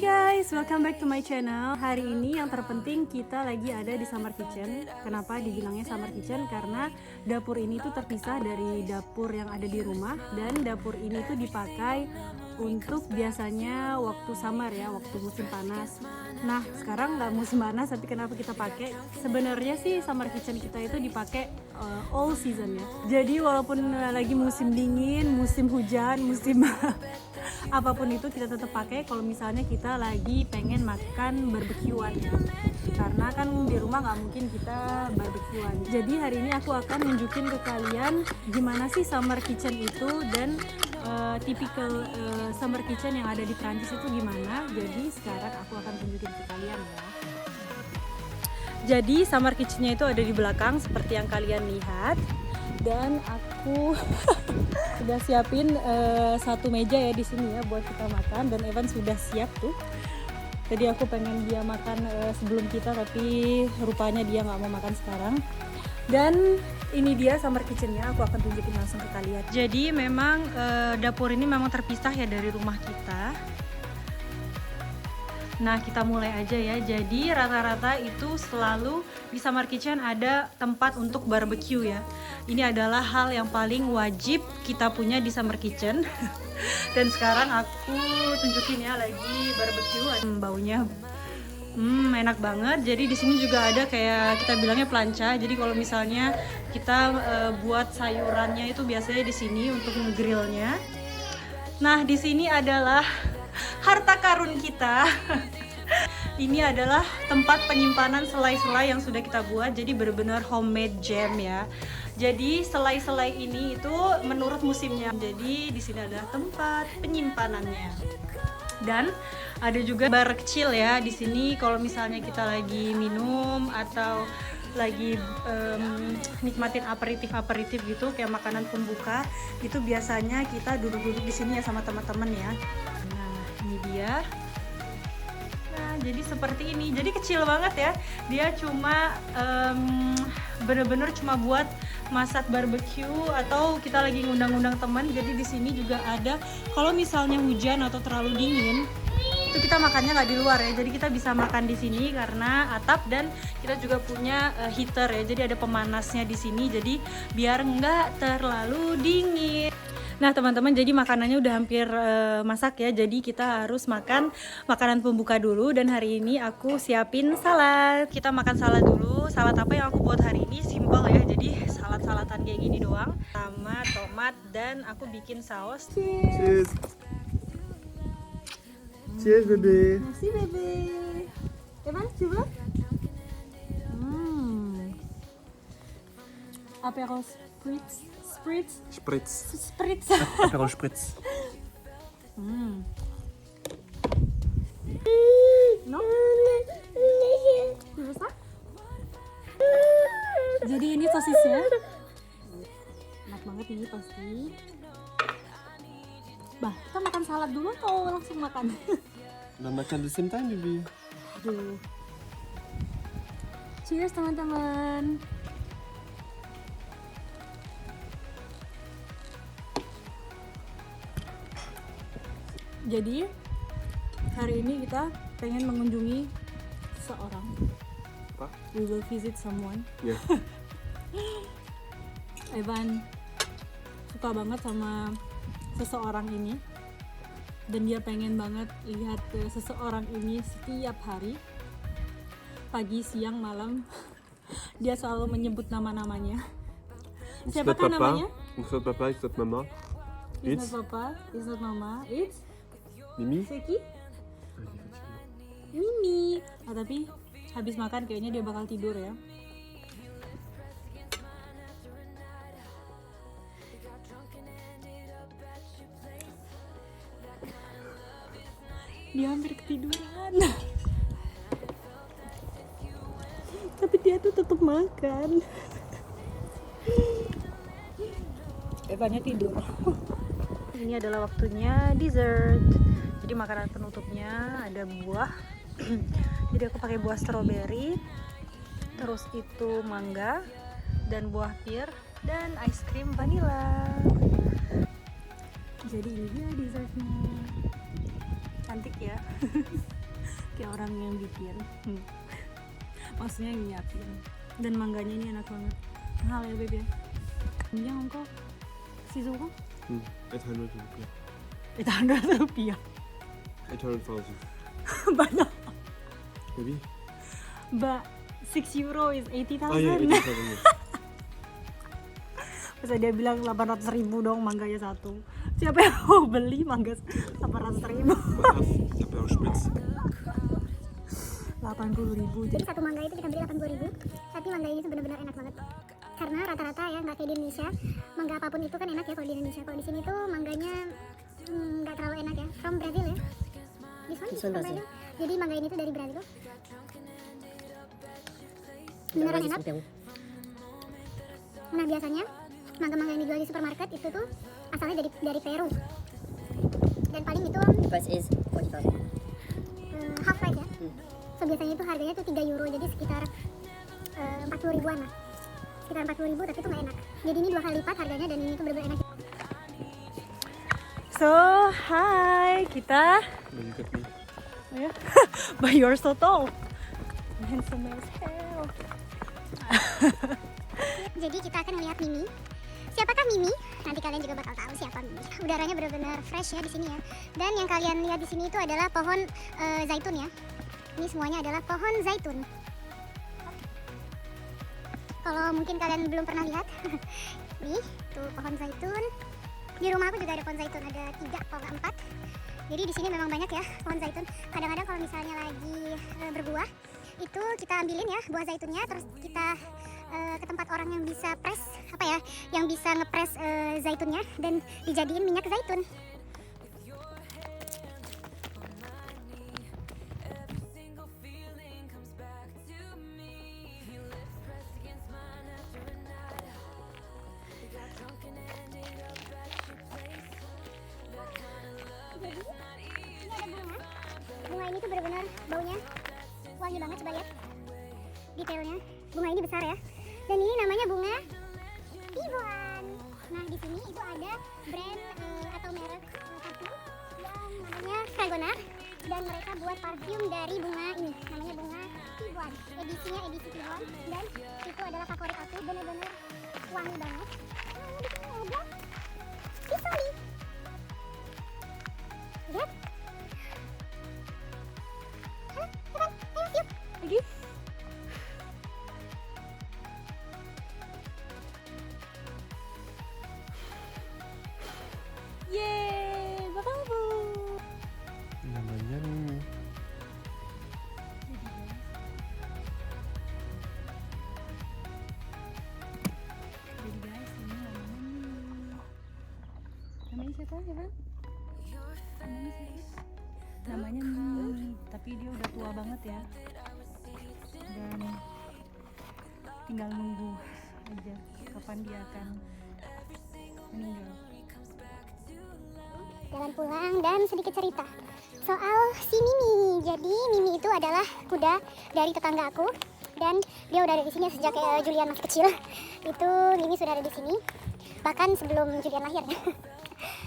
Hey guys, welcome back to my channel. Hari ini yang terpenting kita lagi ada di Summer Kitchen. Kenapa dibilangnya Summer Kitchen? Karena dapur ini tuh terpisah dari dapur yang ada di rumah. Dan dapur ini tuh dipakai untuk biasanya waktu summer ya, waktu musim panas. Nah sekarang nggak musim panas, tapi kenapa kita pakai? Sebenarnya sih Summer Kitchen kita itu dipakai all season ya. Jadi walaupun lagi musim dingin, musim hujan, musim apapun itu kita tetap pakai kalau misalnya kita lagi pengen makan barbekyuan ya, karena kan di rumah nggak mungkin kita barbekyuan. Jadi hari ini aku akan nunjukin ke kalian gimana sih summer kitchen itu dan tipikal summer kitchen yang ada di Prancis itu gimana. Jadi sekarang aku akan tunjukin ke kalian ya. Jadi summer kitchennya itu ada di belakang seperti yang kalian lihat. Dan aku sudah siapin satu meja ya di sini ya buat kita makan, dan Evan sudah siap tuh. Jadi aku pengen dia makan sebelum kita, tapi rupanya dia nggak mau makan sekarang. Dan ini dia summer kitchennya, aku akan tunjukin langsung ke kalian. Jadi memang dapur ini memang terpisah ya dari rumah kita. Nah kita mulai aja ya. Jadi rata-rata itu selalu di summer kitchen ada tempat untuk barbecue ya. Ini adalah hal yang paling wajib kita punya di summer kitchen. Dan sekarang aku tunjukin ya lagi barbecue. Baunya enak banget. Jadi di sini juga ada kayak kita bilangnya plancha. Jadi kalau misalnya kita buat sayurannya itu biasanya di sini untuk ngegrillnya. Nah di sini adalah harta karun kita. Ini adalah tempat penyimpanan selai-selai yang sudah kita buat. Jadi benar-benar homemade jam ya. Jadi selai-selai ini itu menurut musimnya. Jadi di sini adalah tempat penyimpanannya. Dan ada juga bar kecil ya di sini. Kalau misalnya kita lagi minum atau lagi nikmatin aperitif gitu kayak makanan pembuka, itu biasanya kita duduk-duduk di sini ya sama teman-teman ya. Nah ini dia. Nah jadi seperti ini. Jadi kecil banget ya. Dia cuma bener-bener cuma buat masak barbecue atau kita lagi ngundang-ngundang teman. Jadi di sini juga ada, kalau misalnya hujan atau terlalu dingin itu kita makannya nggak di luar ya. Jadi kita bisa makan di sini karena atap, dan kita juga punya heater ya. Jadi ada pemanasnya di sini. Jadi biar nggak terlalu dingin. Nah teman-teman, jadi makanannya udah hampir masak ya. Jadi kita harus makan makanan pembuka dulu. Dan hari ini aku siapin salad. Kita makan salad dulu. Salad apa yang aku buat hari ini? Simple ya. Jadi salad-saladan kayak gini doang, sama tomat, dan aku bikin saus. Cheers. Cheers bébé. Merci bébé. Evan, coba. Aperol spritz. Spritz. Aperol Spritz. No? Bisa? Jadi ini sosisnya. Enak banget ini pasti. Bah, kita makan salad dulu atau langsung makan? On va makan the same time bébé. Aduh. Cheers teman-teman. Jadi hari ini kita pengen mengunjungi seorang. Apa? We will visit someone. Yeah. Evan suka banget sama seseorang ini, dan dia pengen banget lihat seseorang ini setiap hari, pagi, siang, malam. Dia selalu menyebut nama-namanya. Siapakah namanya? It's not papa, it's not mama. It's not papa, it's not mama, it's Mimi. Seki? Mimi. Ah, tapi habis makan kayaknya dia bakal tidur ya. Dia hampir ketiduran. Tapi dia tuh tetap makan. Evannya tidur. Ini adalah waktunya dessert. Jadi makanan penutupnya ada buah. Jadi aku pakai buah stroberi, terus itu mangga, dan buah pir, dan ice cream vanilla. Jadi ini dia dessertnya. cantik ya. Kayak orang yang bikin. Maksudnya yang nyiapin. Dan mangganya ini enak banget. Mahal ya beb ya. Ini ongkok si Zuko 800 rupiah. 800 rupiah. 800,000. Banyak. Maybe? Mbak, 6 euro is 80,000. Oh iya, 80,000. Masa dia bilang 800.000 dong mangganya satu. Siapa yang mau beli mangga 800.000? Maaf, siapa yang spitz? 80.000. Jadi satu mangga itu kita beli 80.000, tapi mangga ini tuh benar-benar enak banget. Karena rata-rata ya nggak kayak di Indonesia, mangga apapun itu kan enak ya kalau di Indonesia. Kalau di sini tuh mangganya nggak terlalu enak ya. From Brazil ya. This one is from Brazil. Jadi mangga ini tuh dari Brazil. Beneran enak. Nah biasanya mangga-mangga yang dijual di supermarket itu tuh asalnya dari Peru. Dan paling itu The price is 40,000. half price ya. So biasanya itu harganya tuh 3 euro, jadi sekitar 40 ribuan lah. Sekitar 40 ribu, tapi itu nggak enak. Jadi ini 2 kali lipat harganya dan ini tuh bener-bener enak. So, hi, kita But you got me. ya. But you're so tall. Handsome as hell. Jadi kita akan melihat Mimi. Siapakah Mimi? Nanti kalian juga bakal tahu siapa Mimi. Udaranya benar-benar fresh ya di sini ya. Dan yang kalian lihat di sini itu adalah pohon zaitun ya. Ini semuanya adalah pohon zaitun. Kalau mungkin kalian belum pernah lihat, nih tuh pohon zaitun. Di rumah aku juga ada pohon zaitun, ada 3 kalau nggak 4. Jadi di sini memang banyak ya pohon zaitun. Kadang-kadang kalau misalnya lagi berbuah, itu kita ambilin ya buah zaitunnya, terus kita ke tempat orang yang bisa press apa ya, yang bisa ngepres zaitunnya dan dijadiin minyak zaitun. Bunga ini tuh benar-benar baunya wangi banget, coba lihat detailnya. Bunga ini besar ya, dan ini namanya bunga pivoan. Nah di sini itu ada brand atau merek parfum yang namanya Fragonar, dan mereka buat parfum dari bunga ini, namanya bunga pivoan. Edisinya edisi pivoan, dan itu adalah favorit aku, benar-benar wangi banget. Nah di sini ada pisoli. Lihat. Lagi? Yeay, bakabu. Namanya Mimi. Jadi guys, ini namanya Mimi. Namanya siapa ya Bang? Namanya siapa? Namanya Mimi, tapi dia udah tua banget ya. Dan tinggal nunggu aja kapan dia akan meninggal. Jalan pulang dan sedikit cerita soal si Mimi. Jadi Mimi itu adalah kuda dari tetangga aku, dan dia udah ada di sini sejak Julian masih kecil. Itu Mimi sudah ada di sini bahkan sebelum Julian lahir.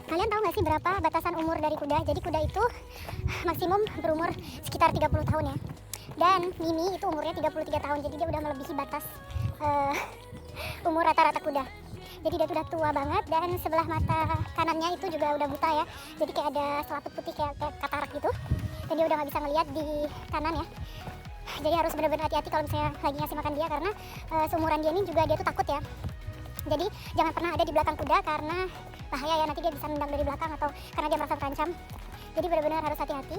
Kalian tahu nggak sih berapa batasan umur dari kuda? Jadi kuda itu maksimum berumur sekitar 30 tahun ya. Dan Mimi itu umurnya 33 tahun, jadi dia udah melebihi batas umur rata-rata kuda. Jadi dia tuh udah tua banget, dan sebelah mata kanannya itu juga udah buta ya. Jadi kayak ada selaput putih kayak katarak gitu. Dan dia udah nggak bisa ngeliat di kanan ya. Jadi harus benar-benar hati-hati kalau misalnya lagi ngasih makan dia, karena seumuran dia ini juga dia tuh takut ya. Jadi jangan pernah ada di belakang kuda karena bahaya ya, nanti dia bisa nendang dari belakang atau karena dia merasa terancam. Jadi benar-benar harus hati-hati.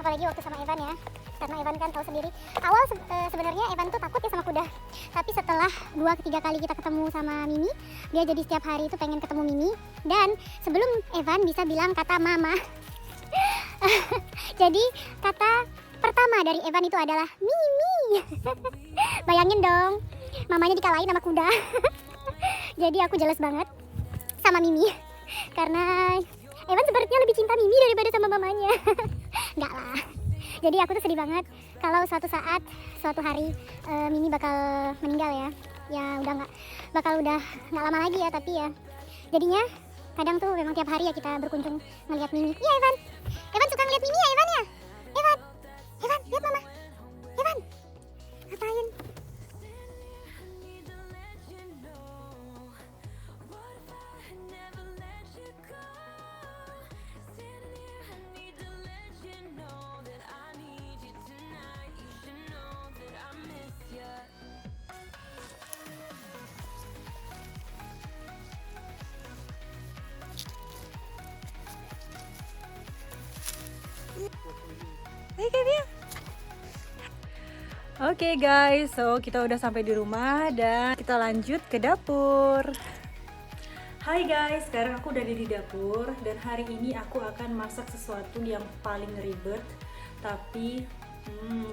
Apalagi waktu sama Evan ya. Karena Evan kan tahu sendiri. Awal sebenarnya Evan tuh takut ya sama kuda. Tapi setelah 2-3 kali kita ketemu sama Mimi, dia jadi setiap hari itu pengen ketemu Mimi. Dan sebelum Evan bisa bilang kata mama. Jadi kata pertama dari Evan itu adalah Mimi. Bayangin dong, mamanya dikalahin sama kuda. Jadi aku jelas banget sama Mimi, karena Evan sepertinya lebih cinta Mimi daripada sama mamanya. Enggak lah. Jadi aku tuh sedih banget kalau suatu saat, suatu hari Mimi bakal meninggal ya. Ya udah nggak lama lagi ya, tapi ya jadinya kadang tuh memang tiap hari ya kita berkunjung ngelihat Mimi. Iya Evan suka ngeliat Mimi ya Evan. Hai Kevin. Oke guys, so kita udah sampai di rumah dan kita lanjut ke dapur. Hai guys, sekarang aku udah di dapur dan hari ini aku akan masak sesuatu yang paling ribet tapi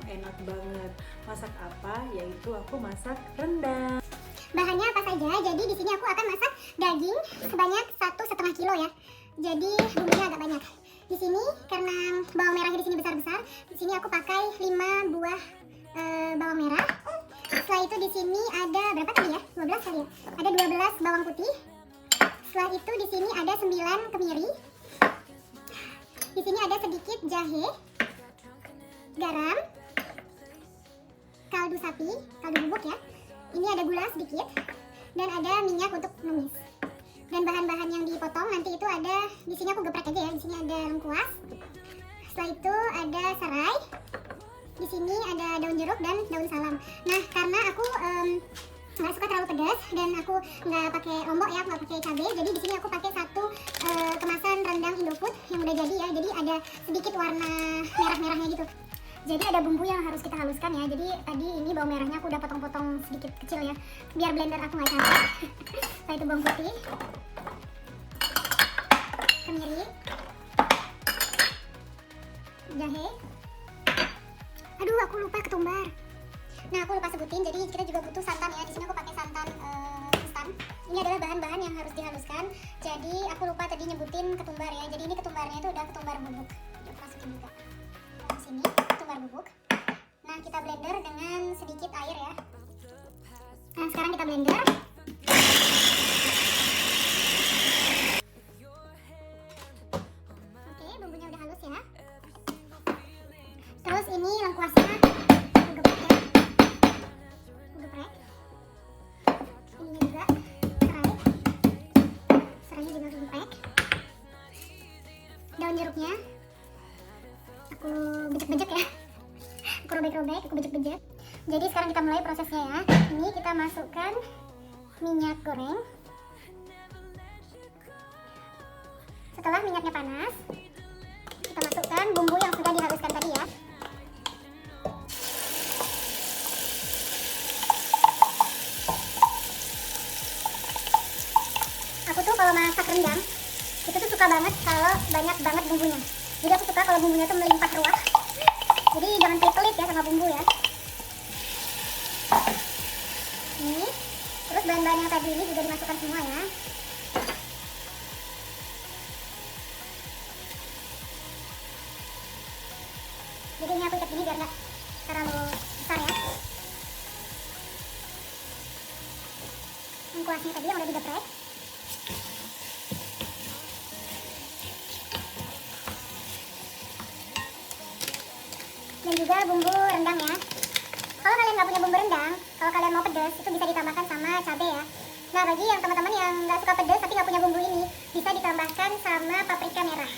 enak banget. Masak apa? Yaitu aku masak rendang. Bahannya apa saja? Jadi di sini aku akan masak daging sebanyak 1,5 kilo ya. Jadi bumbunya agak banyak. Di sini karena bawang merahnya di sini besar-besar, di sini aku pakai 5 buah bawang merah. Setelah itu di sini ada berapa tadi ya? 12 kali ya. Ada 12 bawang putih. Setelah itu di sini ada 9 kemiri. Di sini ada sedikit jahe, garam, kaldu sapi, kaldu bubuk ya. Ini ada gula sedikit dan ada minyak untuk numis. Dan bahan-bahan yang dipotong nanti itu ada di sini, aku geprek aja ya. Di sini ada lengkuas. Setelah itu ada serai. Di sini ada daun jeruk dan daun salam. Nah, karena aku nggak suka terlalu pedas dan aku nggak pakai lombok ya, nggak pakai cabai. Jadi di sini aku pakai satu kemasan rendang Indofood yang udah jadi ya. Jadi ada sedikit warna merah-merahnya gitu. Jadi ada bumbu yang harus kita haluskan ya. Jadi tadi ini bawang merahnya aku udah potong-potong sedikit kecil ya, biar blender aku nggak capek. Setelah itu bawang putih, kemiri, jahe. Aduh, aku lupa ketumbar. Nah, aku lupa sebutin. Jadi kita juga butuh santan ya. Di sini aku pakai santan instan. Ini adalah bahan-bahan yang harus dihaluskan. Jadi aku lupa tadi nyebutin ketumbar ya. Jadi ini ketumbarnya itu udah ketumbar bubuk. Yuk masukin juga. Di sini ketumbar bubuk. Nah, kita blender dengan sedikit air ya. Nah, sekarang kita blender. Oke, bumbunya udah halus ya. Terus ini lengkuasnya aku geprek ya. Aku geprek. Ini juga serai. Serainya juga aku geprek. Daun jeruknya aku bejek-bejek ya. Aku robek-robek, aku bejek-bejek. Jadi sekarang kita mulai prosesnya ya. Ini kita masukkan minyak goreng. Setelah minyaknya panas, kita masukkan bumbu yang sudah dihaluskan tadi ya. Aku tuh kalau masak rendang itu tuh suka banget kalau banyak banget bumbunya. Jadi aku suka kalau bumbunya tuh melimpah ruah. Jadi jangan pelit ya sama bumbu ya. Ini terus bahan-bahan yang tadi ini juga dimasukkan semua ya. Jadi ini aku ikat gini biar nggak terlalu besar ya. Lengkuasnya tadi yang udah digeprek. Dan juga bumbu rendang ya. Kalau kalian nggak punya bumbu rendang, kalau kalian mau pedas itu bisa ditambahkan sama cabai ya. Nah, bagi yang teman-teman yang nggak suka pedas tapi nggak punya bumbu ini, bisa ditambahkan sama paprika merah.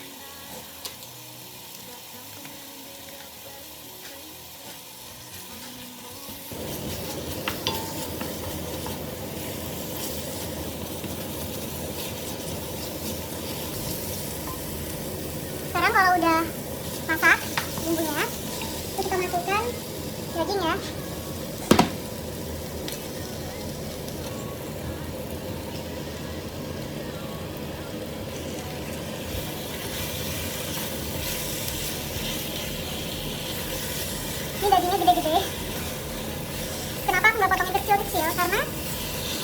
Sekarang kalau udah masak bumbunya, itu kita masukkan daging ya. Ini dagingnya gede-gede. Kenapa aku nggak potongin kecil-kecil? Karena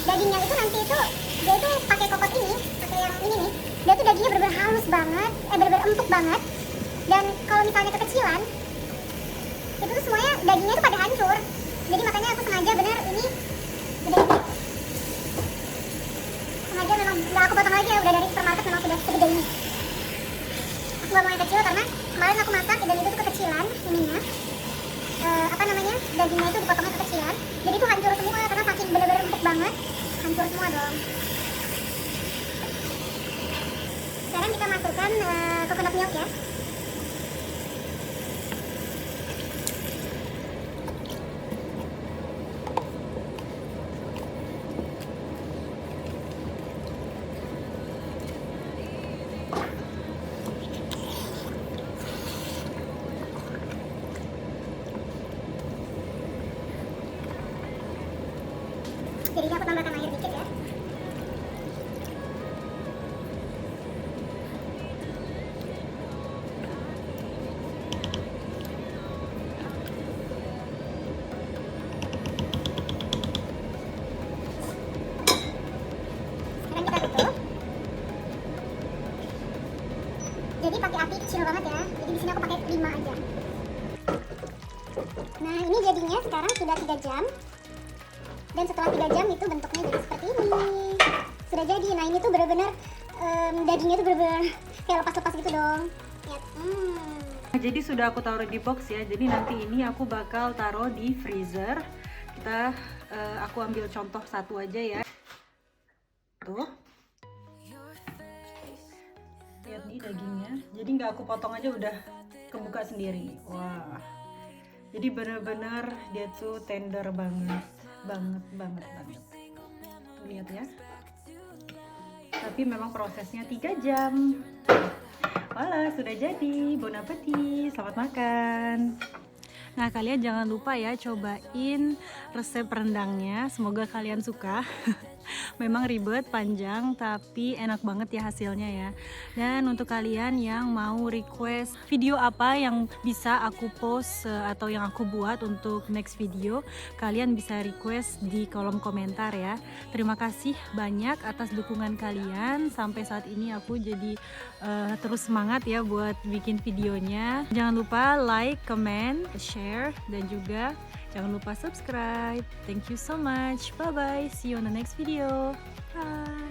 dagingnya itu nanti itu dia itu pakai kokot ini, pakai yang ini nih. Dia tuh dagingnya bener-bener halus banget, bener-bener empuk banget. Dan kalau misalnya kekecilan, itu tuh semuanya dagingnya tuh pada hancur. Jadi makanya aku sengaja bener ini gede-gede. Sengaja memang nggak aku potong lagi ya, udah dari supermarket memang sudah segede ini. Aku nggak mau yang kecil karena kemarin aku masak dan itu tuh kekecilan ininya. Dagingnya itu dipotongnya kekecilan. Jadi itu hancur semua karena saking bener-bener empuk banget. Hancur semua dong. Sekarang kita masukkan coconut milk ya. di sini aku pakai 5 aja. Nah, ini jadinya sekarang sudah 3 jam. Dan setelah 3 jam itu bentuknya jadi seperti ini. Sudah jadi. Nah, ini tuh benar-benar dagingnya tuh benar-benar kayak lepas-lepas gitu dong. Lihat. Jadi sudah aku taruh di box ya. Jadi nanti ini aku bakal taruh di freezer. Aku ambil contoh satu aja ya. Tuh. Lihat nih dagingnya. Jadi nggak aku potong aja udah kebuka sendiri. Wah. Jadi bener-bener dia tuh tender banget. Banget. Tuh lihat ya. Tapi memang prosesnya 3 jam. Wala, sudah jadi. Bon appetit. Selamat makan. Nah, kalian jangan lupa ya cobain resep rendangnya. Semoga kalian suka. Memang ribet, panjang, tapi enak banget ya hasilnya ya. Dan untuk kalian yang mau request video apa yang bisa aku post atau yang aku buat untuk next video, kalian bisa request di kolom komentar ya. Terima kasih banyak atas dukungan kalian. Sampai saat ini aku jadi terus semangat ya buat bikin videonya. Jangan lupa like, comment, share, dan juga jangan lupa subscribe. Thank you so much. Bye bye. See you on the next video. Bye.